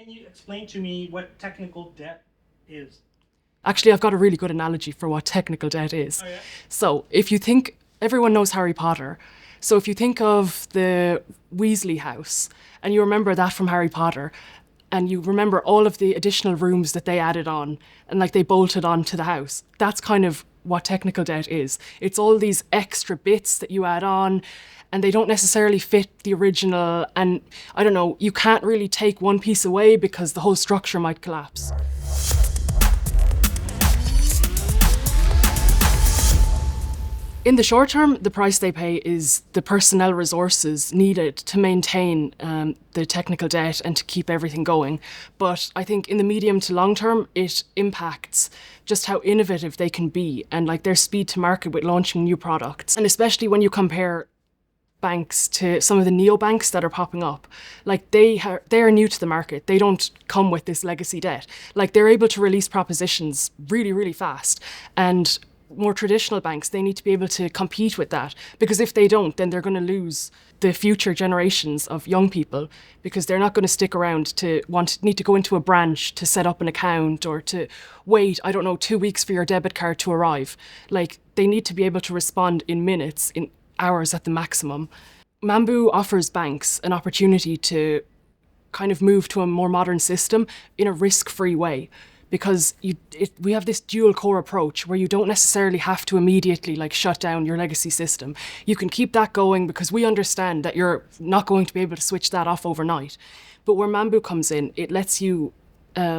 Can you explain to me what technical debt is? Actually, I've got a really good analogy for what technical debt is. Oh, yeah? So if you think, everyone knows Harry Potter. So if you think of the Weasley house and you remember that from Harry Potter, and you remember all of the additional rooms that they added on and like they bolted onto the house, that's kind of what technical debt is. It's all these extra bits that you add on and they don't necessarily fit the original. And I don't know, you can't really take one piece away because the whole structure might collapse. In the short term, the price they pay is the personnel resources needed to maintain the technical debt and to keep everything going. But I think in the medium to long term, it impacts just how innovative they can be and like their speed to market with launching new products. And especially when you compare banks to some of the neobanks that are popping up, like they are new to the market. They don't come with this legacy debt. Like they're able to release propositions really, really fast. And more traditional banks, they need to be able to compete with that, because if they don't, then they're going to lose the future generations of young people, because they're not going to stick around to need to go into a branch to set up an account or to wait, I don't know, 2 weeks for your debit card to arrive. Like they need to be able to respond in minutes, in hours at the maximum. Mambu offers banks an opportunity to kind of move to a more modern system in a risk-free way, because we have this dual core approach where you don't necessarily have to immediately like shut down your legacy system. You can keep that going because we understand that you're not going to be able to switch that off overnight. But where Mambu comes in, it lets you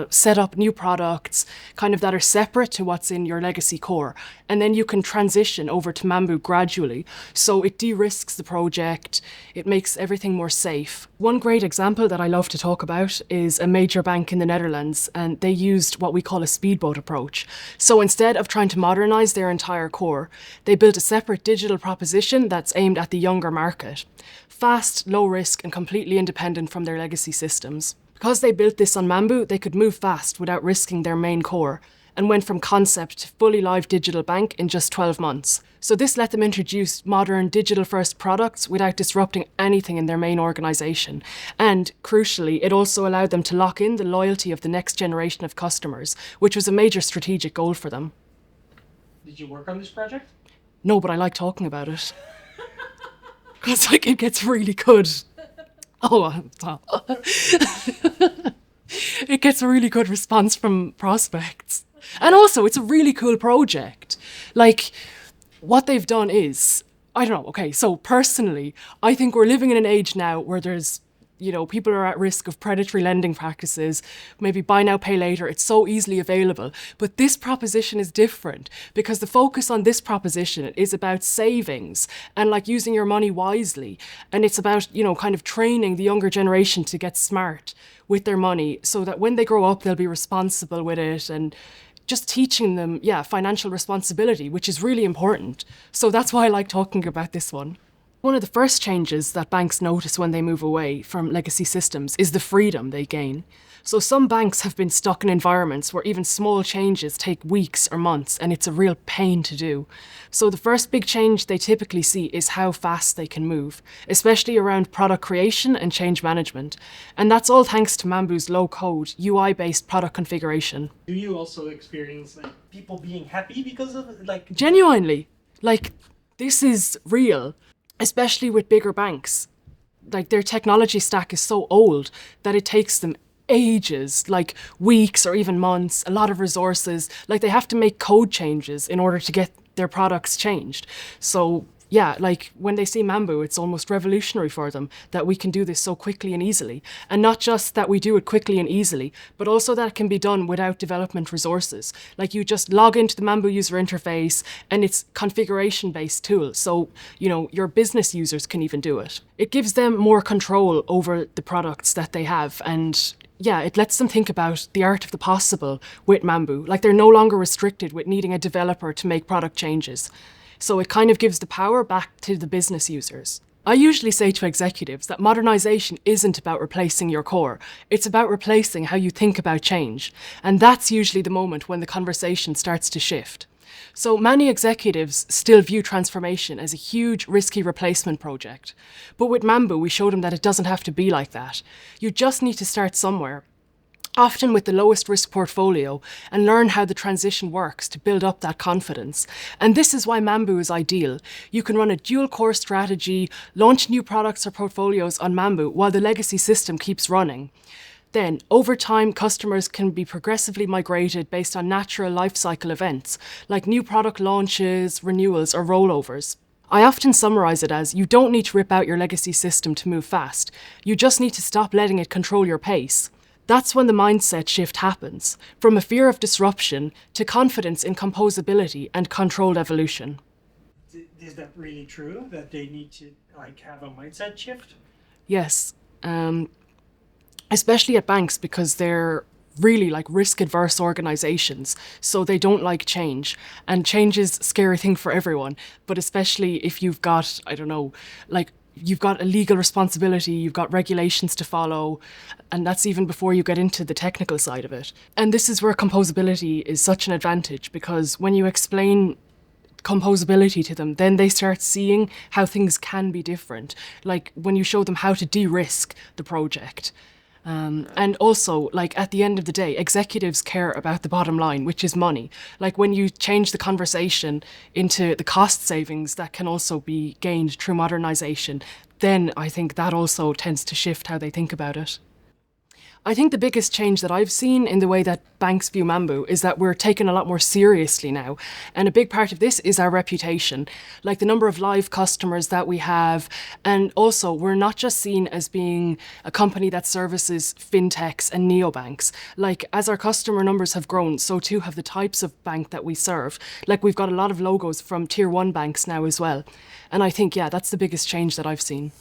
set up new products kind of that are separate to what's in your legacy core. And then you can transition over to Mambu gradually. So it de-risks the project, it makes everything more safe. One great example that I love to talk about is a major bank in the Netherlands, and they used what we call a speedboat approach. So instead of trying to modernize their entire core, they built a separate digital proposition that's aimed at the younger market. Fast, low risk, and completely independent from their legacy systems. Because they built this on Mambu, they could move fast without risking their main core, and went from concept to fully live digital bank in just 12 months. So this let them introduce modern digital-first products without disrupting anything in their main organisation. And crucially, it also allowed them to lock in the loyalty of the next generation of customers, which was a major strategic goal for them. Did you work on this project? No, but I like talking about it. Because like it gets really good. It gets a really good response from prospects. And also, it's a really cool project. Like, what they've done is, I don't know, okay, so personally, I think we're living in an age now where there's, people are at risk of predatory lending practices, maybe buy now, pay later. It's so easily available. But this proposition is different because the focus on this proposition is about savings and like using your money wisely. And it's about, kind of training the younger generation to get smart with their money so that when they grow up, they'll be responsible with it, and just teaching them, financial responsibility, which is really important. So that's why I like talking about this one. One of the first changes that banks notice when they move away from legacy systems is the freedom they gain. So some banks have been stuck in environments where even small changes take weeks or months, and it's a real pain to do. So the first big change they typically see is how fast they can move, especially around product creation and change management. And that's all thanks to Mambu's low-code, UI-based product configuration. Do you also experience like people being happy because of it? Like genuinely, like this is real. Especially with bigger banks. Like their technology stack is so old that it takes them ages, like weeks or even months, a lot of resources. Like they have to make code changes in order to get their products changed. So like when they see Mambu, it's almost revolutionary for them that we can do this so quickly and easily. And not just that we do it quickly and easily, but also that it can be done without development resources. Like you just log into the Mambu user interface and it's configuration-based tool. So, your business users can even do it. It gives them more control over the products that they have, and it lets them think about the art of the possible with Mambu. Like they're no longer restricted with needing a developer to make product changes. So it kind of gives the power back to the business users. I usually say to executives that modernization isn't about replacing your core. It's about replacing how you think about change. And that's usually the moment when the conversation starts to shift. So many executives still view transformation as a huge, risky replacement project. But with Mambu, we showed them that it doesn't have to be like that. You just need to start somewhere. often with the lowest risk portfolio, and learn how the transition works to build up that confidence. And this is why Mambu is ideal. You can run a dual core strategy, launch new products or portfolios on Mambu while the legacy system keeps running. Then, over time, customers can be progressively migrated based on natural life cycle events, like new product launches, renewals, or rollovers. I often summarise it as, you don't need to rip out your legacy system to move fast. You just need to stop letting it control your pace. That's when the mindset shift happens, from a fear of disruption to confidence in composability and controlled evolution. Is that really true, that they need to have a mindset shift? Yes, especially at banks, because they're really risk-adverse organizations, so they don't like change. And change is a scary thing for everyone, but especially if you've got, you've got a legal responsibility, you've got regulations to follow, and that's even before you get into the technical side of it. And this is where composability is such an advantage, because when you explain composability to them, then they start seeing how things can be different. Like when you show them how to de-risk the project. And also, at the end of the day, executives care about the bottom line, which is money. Like when you change the conversation into the cost savings that can also be gained through modernisation, then I think that also tends to shift how they think about it. I think the biggest change that I've seen in the way that banks view Mambu is that we're taken a lot more seriously now. And a big part of this is our reputation, like the number of live customers that we have. And also, we're not just seen as being a company that services fintechs and neobanks. Like, as our customer numbers have grown, so too have the types of bank that we serve. Like, we've got a lot of logos from tier 1 banks now as well. And I think, yeah, that's the biggest change that I've seen.